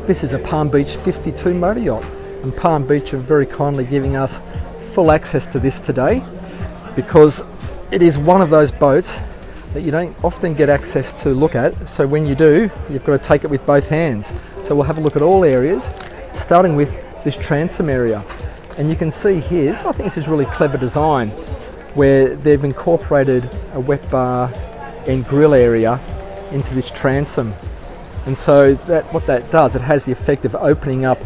This is a Palm Beach 52 motor yacht, and Palm Beach are very kindly giving us full access to this today, because it is one of those boats that you don't often get access to look at. So when you do, you've got to take it with both hands. So we'll have a look at all areas, starting with this transom area. And you can see here, so I think this is really clever design, where they've incorporated a wet bar and grill area into this transom. And so what that does, it has the effect of opening up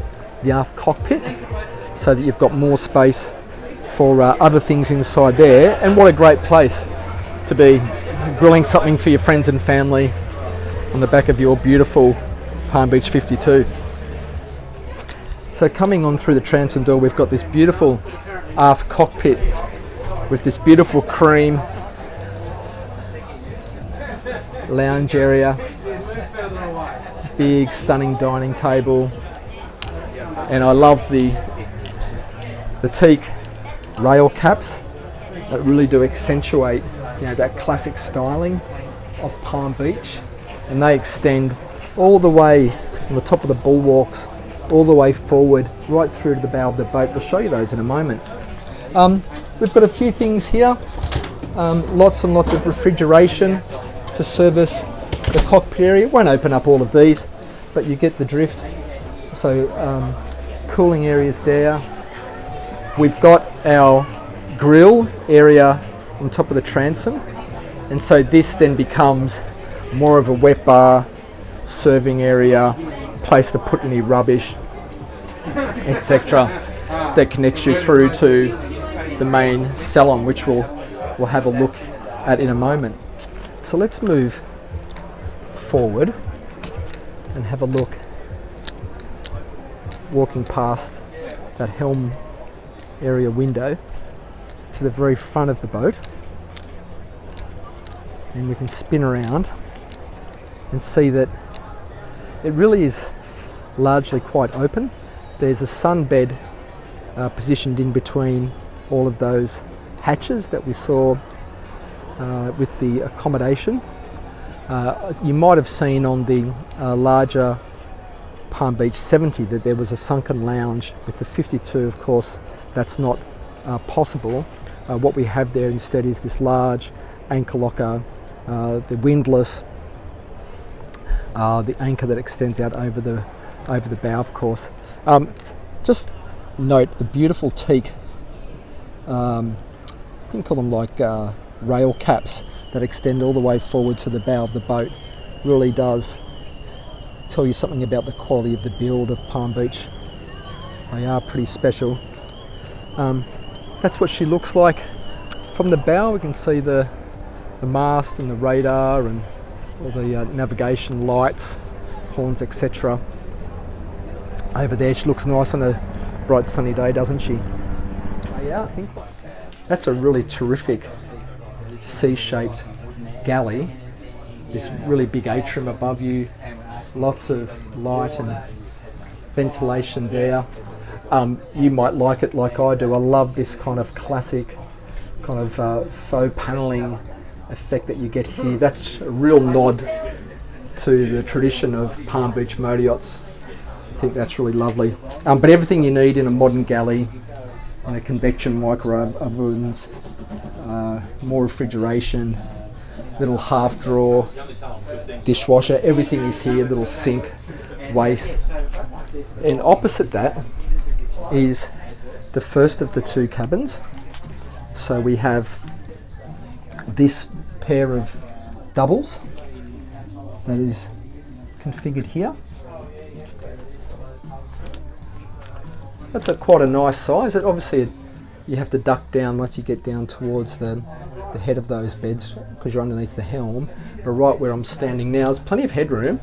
the aft cockpit so that you've got more space for other things inside there. And what a great place to be grilling something for your friends and family on the back of your beautiful Palm Beach 52. So coming on through the transom door, we've got this beautiful aft cockpit with this beautiful cream lounge area, big stunning dining table, and I love the teak rail caps that really do accentuate, you know, that classic styling of Palm Beach, and they extend all the way from the top of the bulwarks all the way forward right through to the bow of the boat. We'll show you those in a moment. We've got a few things here, lots and lots of refrigeration to service the cockpit area. Won't open up all of these, but you get the drift. So cooling areas there. We've got our grill area on top of the transom, and so this then becomes more of a wet bar, serving area, place to put any rubbish, etc. that connects you through to the main salon, which we'll have a look at in a moment. So let's move forward and have a look, walking past that helm area window to the very front of the boat, and we can spin around and see that it really is largely quite open. There's a sunbed positioned in between all of those hatches that we saw with the accommodation. You might have seen on the larger Palm Beach 70 that there was a sunken lounge. With the 52, of course, that's not possible. What we have there instead is this large anchor locker, the windlass, the anchor that extends out over the bow, of course. Just note the beautiful teak, you can call them like rail caps that extend all the way forward to the bow of the boat. Really does tell you something about the quality of the build of Palm Beach. They are pretty special. That's what she looks like from the bow. We can see the mast and the radar and all the navigation lights, horns, etc. Over there, she looks nice on a bright sunny day, doesn't she? Yeah, I think that's a really terrific C-shaped galley. This really big atrium above you, lots of light and ventilation there. You might like it like I do. I love this kind of classic kind of faux paneling effect that you get here. That's a real nod to the tradition of Palm Beach motor yachts. I think that's really lovely. But everything you need in a modern galley, in a convection micro ovens, more refrigeration, little half drawer, dishwasher, everything is here, little sink, waste. And opposite that is the first of the two cabins. So we have this pair of doubles that is configured here. That's quite a nice size. Obviously you have to duck down once you get down towards the head of those beds because you're underneath the helm. But right where I'm standing now, there's plenty of headroom.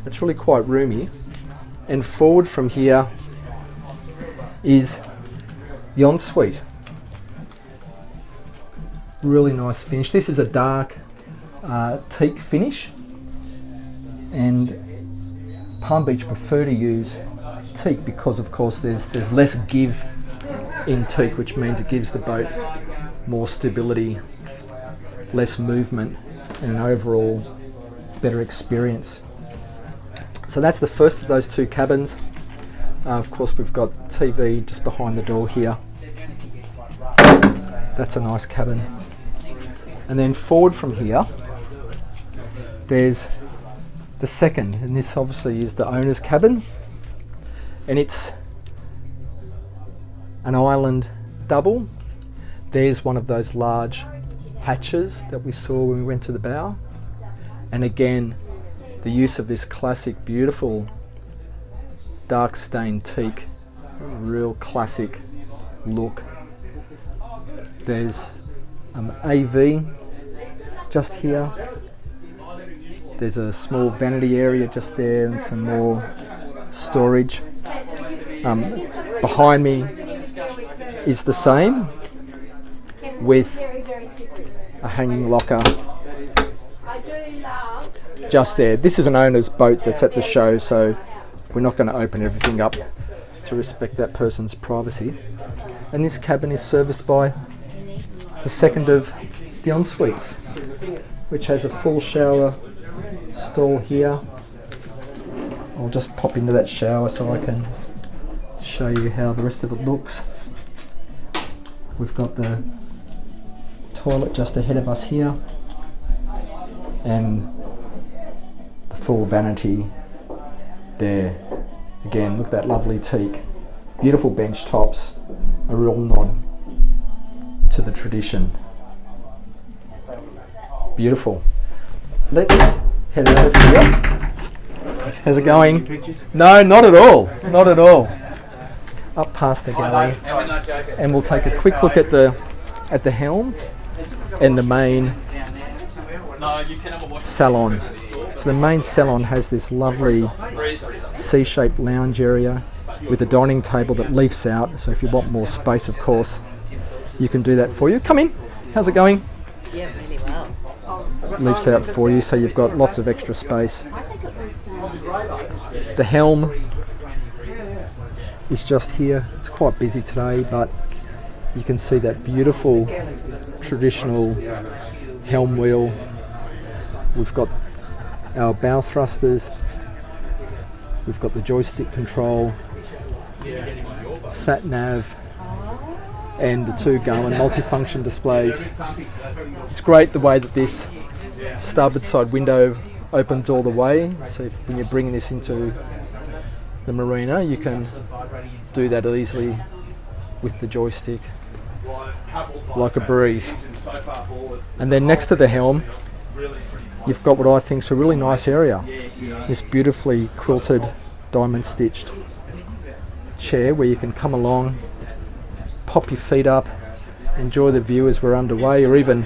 It's really quite roomy. And forward from here is the ensuite. Really nice finish. This is a dark teak finish, and Palm Beach prefer to use teak because, of course, there's less give in teak, which means it gives the boat more stability, less movement, and an overall better experience. So that's the first of those two cabins. Of course, we've got TV just behind the door here. That's a nice cabin. And then forward from here, there's the second, and this obviously is the owner's cabin, and it's an island double. There's one of those large hatches that we saw when we went to the bow, and again the use of this classic beautiful dark stained teak, real classic look. There's AV just here. There's a small vanity area just there and some more storage. Behind me is the same, with a hanging locker just there. This is an owner's boat that's at the show, so we're not going to open everything up to respect that person's privacy. And this cabin is serviced by the second of the en-suites, which has a full shower stall here. I'll just pop into that shower so I can show you how the rest of it looks. We've got the toilet just ahead of us here, and the full vanity there. Again, look at that lovely teak. Beautiful bench tops, a real nod to the tradition. Beautiful. Let's head over here. How's it going? No, not at all. Not at all. Up past the galley, and we'll take a quick look at the helm and the main salon. So the main salon has this lovely C-shaped lounge area with a dining table that leafs out. So if you want more space, of course, you can do that for you. Come in. How's it going? Yeah, really well. Leafs out for you, so you've got lots of extra space. The helm is just here. It's quite busy today, but you can see that beautiful traditional helm wheel. We've got our bow thrusters. We've got the joystick control, sat nav, and the two Garmin multifunction displays. It's great the way that this starboard side window opens all the way, so when you're bringing this into the marina, you can do that easily with the joystick like a breeze. And then next to the helm, you've got what I think is a really nice area. This beautifully quilted, diamond stitched chair where you can come along, pop your feet up, enjoy the view as we're underway, or even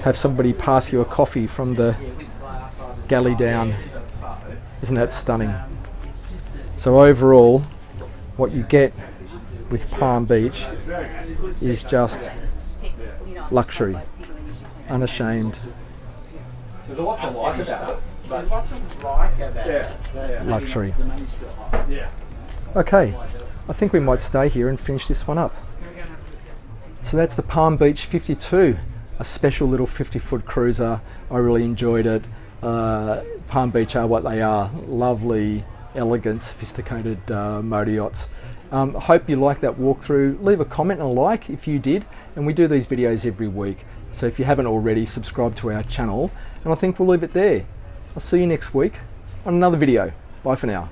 have somebody pass you a coffee from the galley down. Isn't that stunning? So overall, what you get with Palm Beach is just luxury, unashamed luxury. Okay, I think we might stay here and finish this one up. So that's the Palm Beach 52, a special little 50-foot cruiser. I really enjoyed it. Palm Beach are what they are, lovely, elegant, sophisticated motor yachts. I hope you liked that walkthrough. Leave a comment and a like if you did, and we do these videos every week. So if you haven't already, subscribe to our channel, and I think we'll leave it there. I'll see you next week on another video. Bye for now.